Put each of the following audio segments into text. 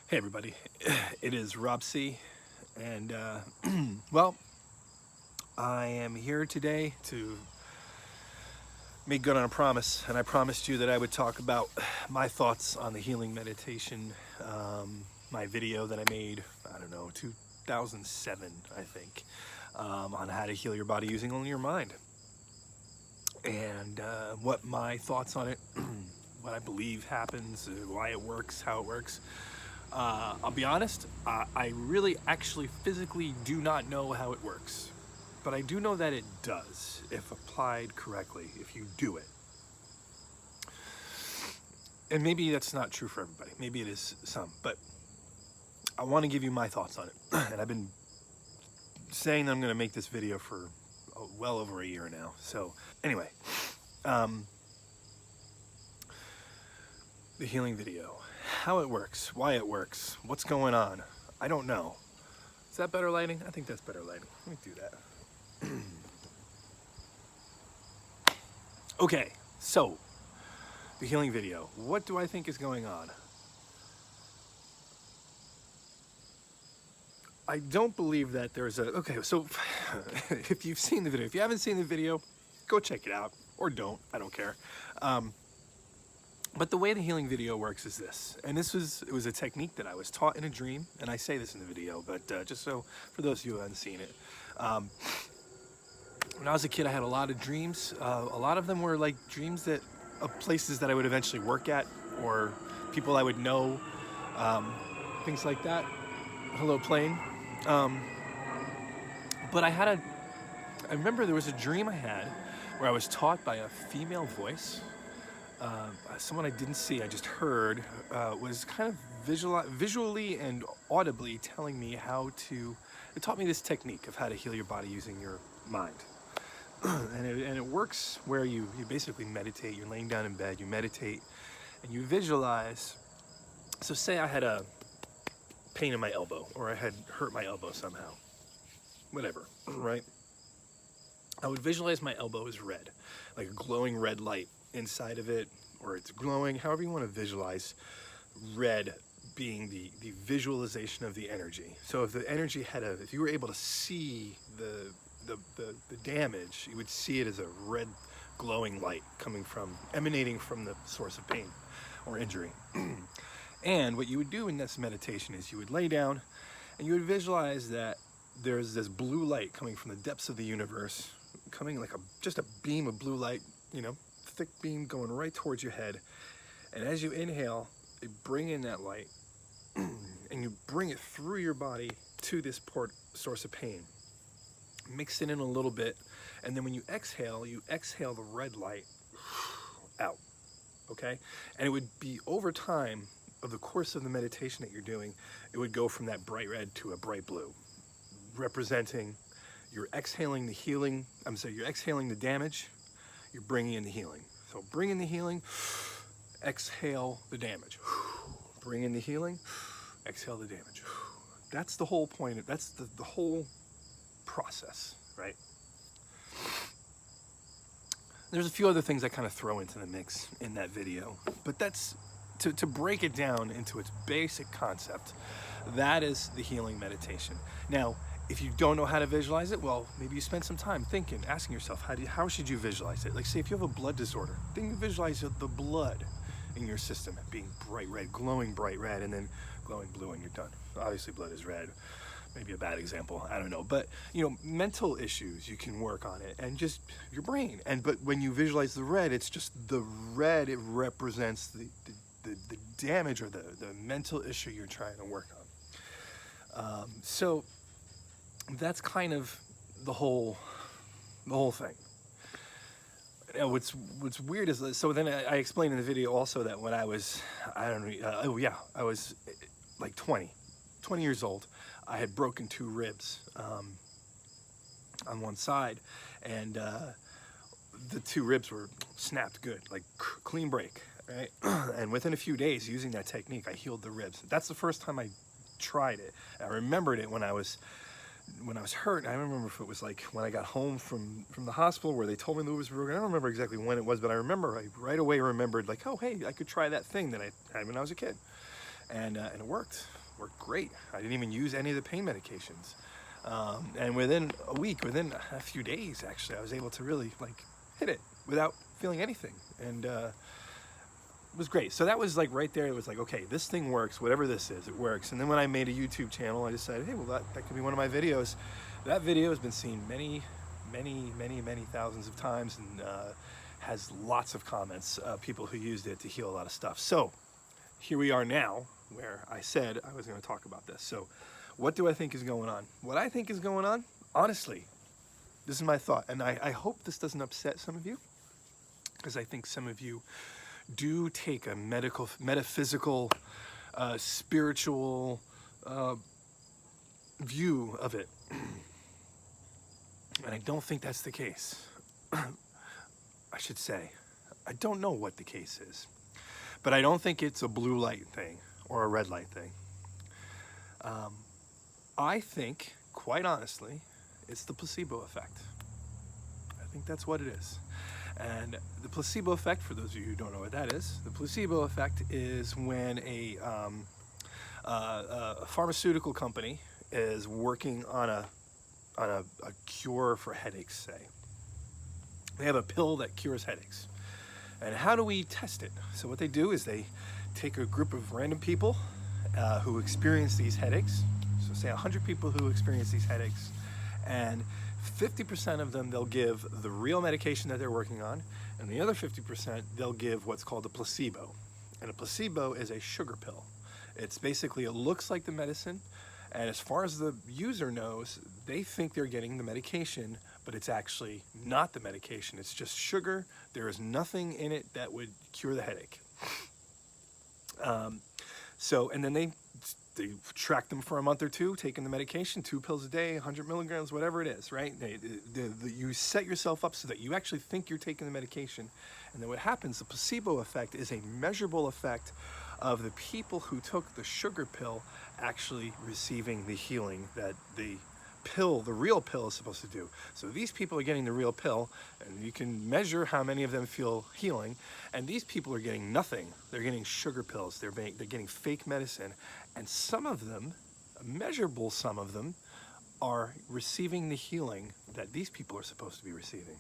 Hey everybody, it is Rob C, and well, I am here today to make good on a promise, and I promised you that I would talk about my thoughts on the healing meditation, my video that I made, I don't know, 2007, I think, on how to heal your body using only your mind, and what my thoughts on it, what I believe happens, why it works, how it works. I'll be honest, I really actually physically do not know how it works, but I do know that it does if applied correctly, if you do it. And maybe that's not true for everybody, maybe it is some, but I want to give you my thoughts on it. And I've been saying that I'm going to make this video for well over a year now. So anyway, the healing video. How it works, why it works, what's going on, I don't know. Is that better lighting? I think that's better lighting. Let me do that. Okay, so the healing video. What do I think is going on? I don't believe that there's a... Okay, so if you've seen the video, if you haven't seen the video, go check it out, or don't, I don't care. But the way the healing video works is this, and it was a technique that I was taught in a dream, and I say this in the video, but just so for those of you who haven't seen it. When I was a kid, I had a lot of dreams. A lot of them were like dreams of places that I would eventually work at, or people I would know, things like that. Hello, plane. But I remember there was a dream I had where I was taught by a female voice. Someone I didn't see, I just heard, was kind of visually and audibly telling me it taught me this technique of how to heal your body using your mind. and it works where you basically meditate, you're laying down in bed, you meditate, and you visualize. So say I had a pain in my elbow, or I had hurt my elbow somehow, whatever, right? I would visualize my elbow as red, like a glowing red light inside of it, or it's glowing, however you want to visualize red being the visualization of the energy. So if the energy if you were able to see the damage, you would see it as a red glowing light emanating from the source of pain or injury. And what you would do in this meditation is you would lay down and you would visualize that there's this blue light coming from the depths of the universe, coming like just a beam of blue light, thick beam going right towards your head. And as you inhale, you bring in that light and you bring it through your body to this source of pain. Mix it in a little bit, and then when you exhale the red light out, okay? And it would be over time of the course of the meditation that you're doing, it would go from that bright red to a bright blue, representing you're exhaling the damage, you're bringing in the healing. So bring in the healing, exhale the damage. Bring in the healing, exhale the damage. That's the whole point. That's the whole process, right? There's a few other things I kind of throw into the mix in that video, but that's to break it down into its basic concept. That is the healing meditation. Now, if you don't know how to visualize it, well, maybe you spend some time thinking, asking yourself, how should you visualize it? Like, say if you have a blood disorder, then you visualize the blood in your system being bright red, glowing bright red, and then glowing blue, and you're done. Obviously, blood is red. Maybe a bad example, I don't know. But, mental issues, you can work on it, and just your brain. But when you visualize the red, it's just the red, it represents the damage or the mental issue you're trying to work on. So that's kind of the whole thing. What's weird is, so then I explained in the video also that when I was, I was like 20 years old, I had broken 2 ribs on one side, and the 2 ribs were snapped good, like clean break, right? And within a few days, using that technique, I healed the ribs. That's the first time I tried it. I remembered it when I was hurt. I don't remember if it was like when I got home from the hospital where they told me that it was broken. I don't remember exactly when it was, but I right away remembered, like, oh, hey, I could try that thing that I had when I was a kid. And it worked. worked great. I didn't even use any of the pain medications. And within a week, within a few days, actually, I was able to really like hit it without feeling anything. And it was great. So that was like right there. It was like, okay, this thing works. Whatever this is, it works. And then when I made a YouTube channel, I decided, hey, well, that could be one of my videos. That video has been seen many thousands of times, and has lots of comments, people who used it to heal a lot of stuff. So here we are now, where I said I was going to talk about this. So what do I think is going on? What I think is going on, honestly, this is my thought, and I hope this doesn't upset some of you, because I think some of you do take a metaphysical, spiritual view of it. And I don't think that's the case. I should say, I don't know what the case is, but I don't think it's a blue light thing or a red light thing. I think, quite honestly, it's the placebo effect. I think that's what it is. And the placebo effect, for those of you who don't know what that is, the placebo effect is when a pharmaceutical company is working on a cure for headaches, say. They have a pill that cures headaches. And how do we test it? So what they do is they take a group of random people who experience these headaches. So say 100 people who experience these headaches, and 50% of them they'll give the real medication that they're working on, and the other 50% they'll give what's called a placebo. And a placebo is a sugar pill. It's basically, it looks like the medicine, and as far as the user knows, they think they're getting the medication, but it's actually not the medication. It's just sugar. There is nothing in it that would cure the headache. And then they track them for a month or two, taking the medication, 2 pills a day, 100 milligrams, whatever it is, right? You set yourself up so that you actually think you're taking the medication. And then what happens, the placebo effect is a measurable effect of the people who took the sugar pill actually receiving the healing that the pill, the real pill, is supposed to do. So these people are getting the real pill, and you can measure how many of them feel healing, and these people are getting nothing. They're getting sugar pills, they're getting fake medicine, and some of them, a measurable sum of them, are receiving the healing that these people are supposed to be receiving.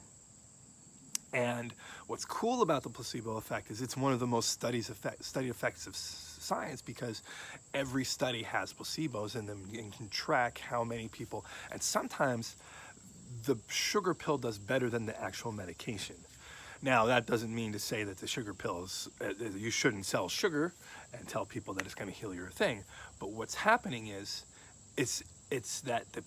And what's cool about the placebo effect is it's one of the most studied effects of science, because every study has placebos in them and can track how many people, and sometimes the sugar pill does better than the actual medication. Now, that doesn't mean to say that the sugar pills, you shouldn't sell sugar and tell people that it's going to heal your thing. But what's happening is, it's that the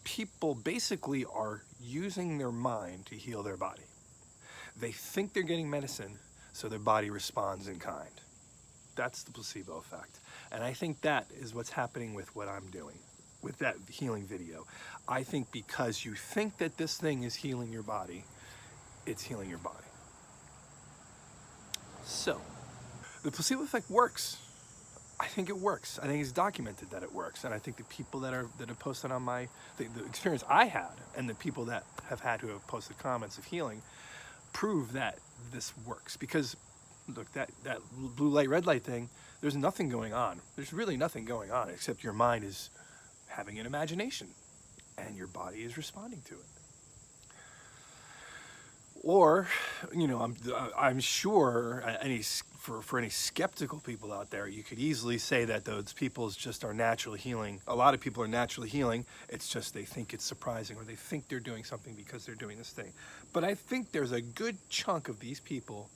people basically are using their mind to heal their body. They think they're getting medicine, so their body responds in kind. That's the placebo effect. And I think that is what's happening with what I'm doing, with that healing video. I think because you think that this thing is healing your body, it's healing your body. So, the placebo effect works. I think it works. I think it's documented that it works. And I think the people that have posted on the experience I had, and the people that have had who have posted comments of healing, prove that this works. Because look, that blue light, red light thing, there's nothing going on. There's really nothing going on except your mind is having an imagination and your body is responding to it. Or, I'm sure for any skeptical people out there, you could easily say that those people just are naturally healing. A lot of people are naturally healing. It's just they think it's surprising, or they think they're doing something because they're doing this thing. But I think there's a good chunk of these people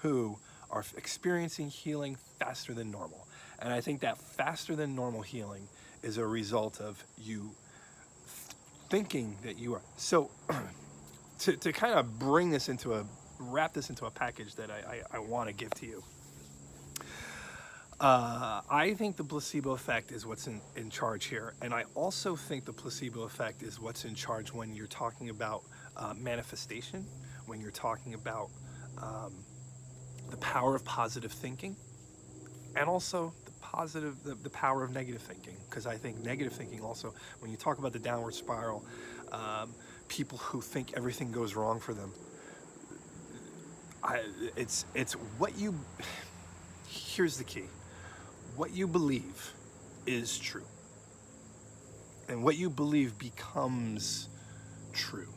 who are experiencing healing faster than normal. And I think that faster than normal healing is a result of you thinking that you are. So to kind of wrap this into a package that I want to give to you. I think the placebo effect is what's in charge here. And I also think the placebo effect is what's in charge when you're talking about manifestation, when you're talking about the power of positive thinking, and also the power of negative thinking. Because I think negative thinking also, when you talk about the downward spiral, people who think everything goes wrong for them, it's what you, here's the key. What you believe is true. And what you believe becomes true.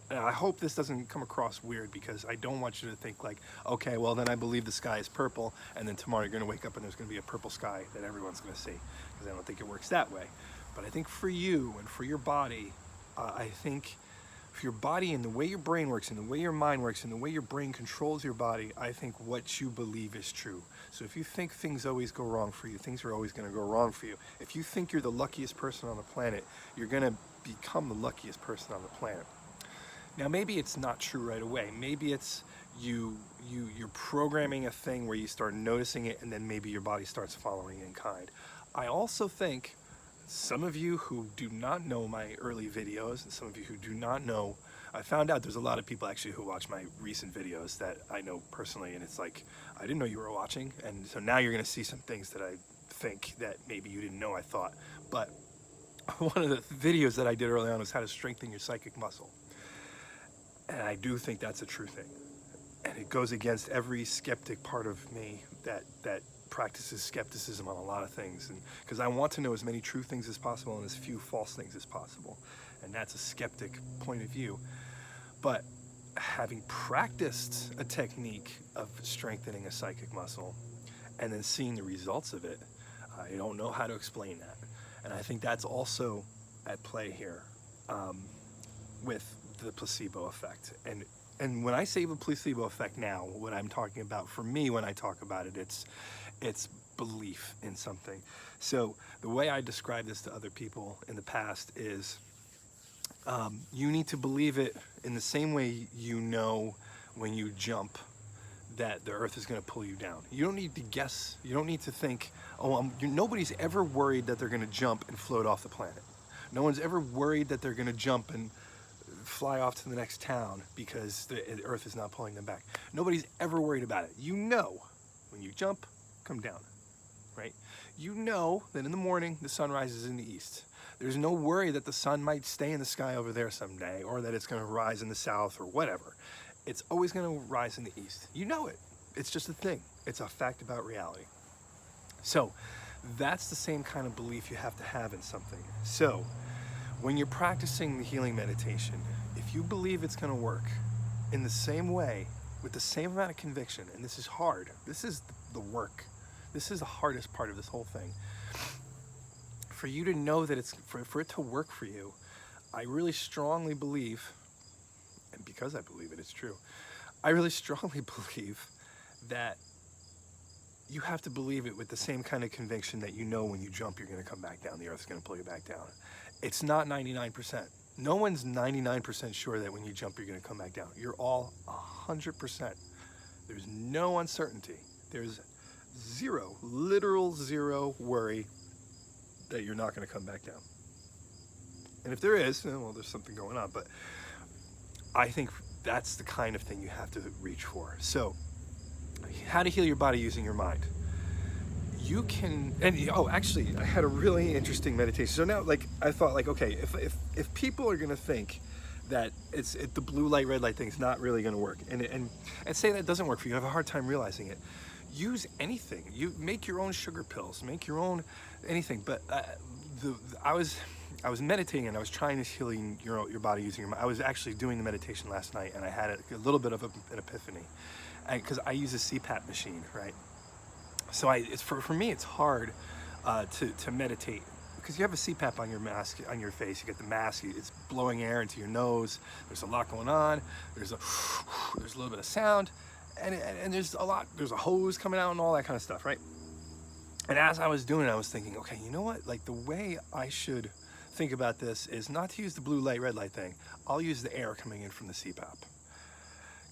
And I hope this doesn't come across weird, because I don't want you to think like, okay, well then I believe the sky is purple, and then tomorrow you're going to wake up and there's going to be a purple sky that everyone's going to see, because I don't think it works that way. But I think for you and for your body, I think for your body and the way your brain works and the way your mind works and the way your brain controls your body, I think what you believe is true. So if you think things always go wrong for you, things are always going to go wrong for you. If you think you're the luckiest person on the planet, you're going to become the luckiest person on the planet. Now, maybe it's not true right away. Maybe it's you're programming a thing where you start noticing it, and then maybe your body starts following in kind. I also think some of you who do not know my early videos, and some of you who do not know, I found out there's a lot of people actually who watch my recent videos that I know personally, and it's like, I didn't know you were watching, and so now you're gonna see some things that I think that maybe you didn't know I thought. But one of the videos that I did early on was how to strengthen your psychic muscle. And I do think that's a true thing. And it goes against every skeptic part of me that practices skepticism on a lot of things. And because I want to know as many true things as possible and as few false things as possible. And that's a skeptic point of view. But having practiced a technique of strengthening a psychic muscle and then seeing the results of it, I don't know how to explain that. And I think that's also at play here with the placebo effect. And when I say the placebo effect now, what I'm talking about, for me, when I talk about it, it's belief in something. So the way I describe this to other people in the past is you need to believe it in the same way you know when you jump that the earth is going to pull you down. You don't need to guess. You don't need to think, nobody's ever worried that they're going to jump and float off the planet. No one's ever worried that they're going to jump and fly off to the next town because the earth is not pulling them back. Nobody's ever worried about it. You know, when you jump, come down, right? You know that in the morning, the sun rises in the east. There's no worry that the sun might stay in the sky over there someday, or that it's going to rise in the south, or whatever. It's always going to rise in the east. You know it. It's just a thing. It's a fact about reality. So that's the same kind of belief you have to have in something. So when you're practicing the healing meditation, if you believe it's going to work in the same way, with the same amount of conviction, and this is hard, this is the work, this is the hardest part of this whole thing, for you to know that it's, for it to work for you, I really strongly believe, and because I believe it, it's true, I really strongly believe that you have to believe it with the same kind of conviction that you know when you jump, you're going to come back down, the earth's going to pull you back down. It's not 99%. No one's 99% sure that when you jump, you're going to come back down. You're all 100%. There's no uncertainty. There's zero, literal zero worry that you're not going to come back down. And if there is, well, there's something going on. But I think that's the kind of thing you have to reach for. So, how to heal your body using your mind. You can, and actually, I had a really interesting meditation. So now, I thought, okay, if people are gonna think that the blue light, red light thing is not really gonna work, and say that doesn't work for you, have a hard time realizing it. Use anything. You make your own sugar pills, make your own anything. But I was meditating and I was trying to heal your body using your mind. I was actually doing the meditation last night, and I had a little bit of an epiphany, because I use a CPAP machine, right? So for me, it's hard to meditate, because you have a CPAP on your mask, on your face. You get the mask, it's blowing air into your nose. There's a lot going on. There's a little bit of sound, and there's a hose coming out and all that kind of stuff, right? And as I was doing it, I was thinking, okay, you know what? The way I should think about this is not to use the blue light, red light thing. I'll use the air coming in from the CPAP,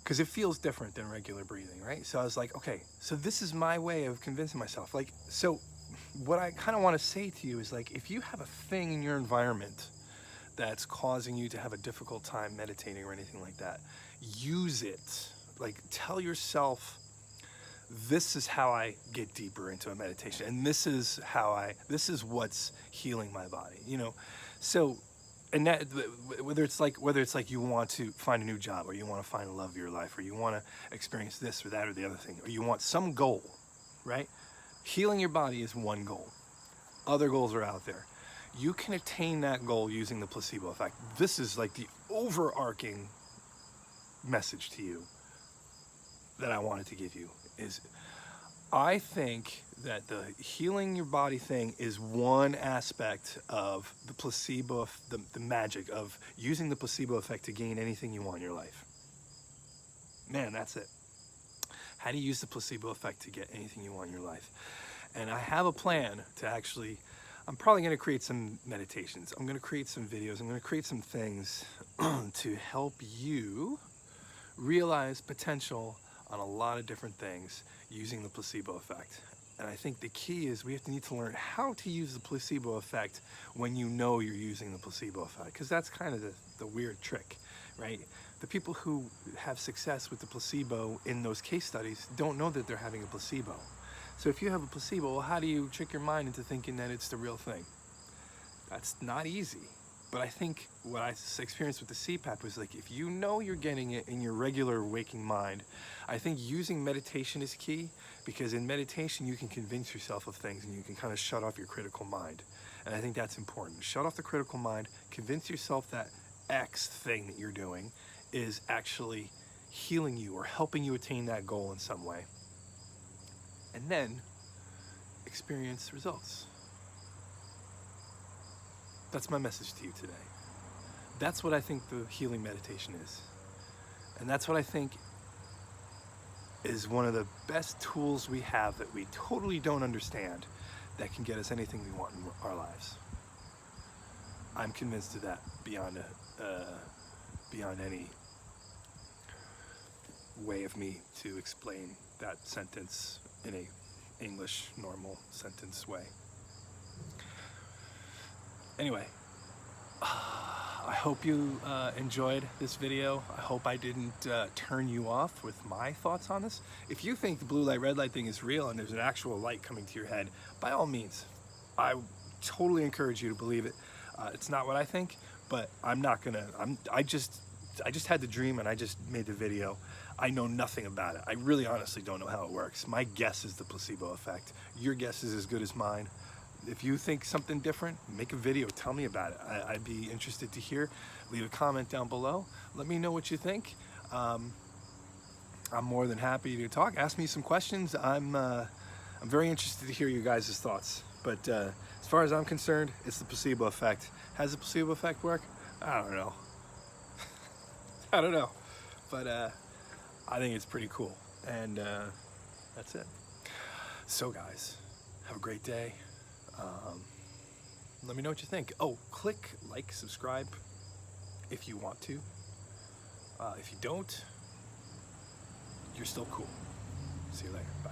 because it feels different than regular breathing, right? So I was like, okay, so this is my way of convincing myself. So what I kind of want to say to you is, if you have a thing in your environment that's causing you to have a difficult time meditating or anything like that, use it. Tell yourself, this is how I get deeper into a meditation, and this is what's healing my body, So, and that, whether it's like you want to find a new job, or you want to find the love of your life, or you want to experience this or that or the other thing, or you want some goal, right? Healing your body is one goal. Other goals are out there. You can attain that goal using the placebo effect. This is like the overarching message to you that I wanted to give you is I think that the healing your body thing is one aspect of the placebo, the magic of using the placebo effect to gain anything you want in your life. Man, that's it. How do you use the placebo effect to get anything you want in your life? And I have a plan to actually, I'm probably going to create some meditations. I'm going to create some videos. I'm going to create some things to help you realize potential on a lot of different things using the placebo effect. And I think the key is we need to learn how to use the placebo effect when you know you're using the placebo effect, because that's kind of the weird trick, right? The people who have success with the placebo in those case studies don't know that they're having a placebo. So if you have a placebo, well, how do you trick your mind into thinking that it's the real thing? That's not easy. But I think what I experienced with the CPAP was like, if you know you're getting it in your regular waking mind, I think using meditation is key, because in meditation you can convince yourself of things and you can kind of shut off your critical mind. And I think that's important. Shut off the critical mind, convince yourself that X thing that you're doing is actually healing you or helping you attain that goal in some way. And then experience results. That's my message to you today. That's what I think the healing meditation is. And that's what I think is one of the best tools we have that we totally don't understand that can get us anything we want in our lives. I'm convinced of that beyond any way of me to explain that sentence in a English normal sentence way. Anyway, I hope you enjoyed this video. I hope I didn't turn you off with my thoughts on this. If you think the blue light, red light thing is real and there's an actual light coming to your head, by all means, I totally encourage you to believe it. It's not what I think, but I'm not gonna, I just had the dream and I just made the video. I know nothing about it. I really honestly don't know how it works. My guess is the placebo effect. Your guess is as good as mine. If you think something different, make a video, tell me about it. I'd be interested to hear. Leave a comment down below. Let me know what you think. I'm more than happy to talk. Ask me some questions. I'm very interested to hear you guys' thoughts. But as far as I'm concerned, it's the placebo effect. Has the placebo effect work? I don't know. I don't know. But I think it's pretty cool. And that's it. So guys, have a great day. Let me know what you think. Oh, click like, subscribe if you want to. If you don't, you're still cool. See you later. Bye.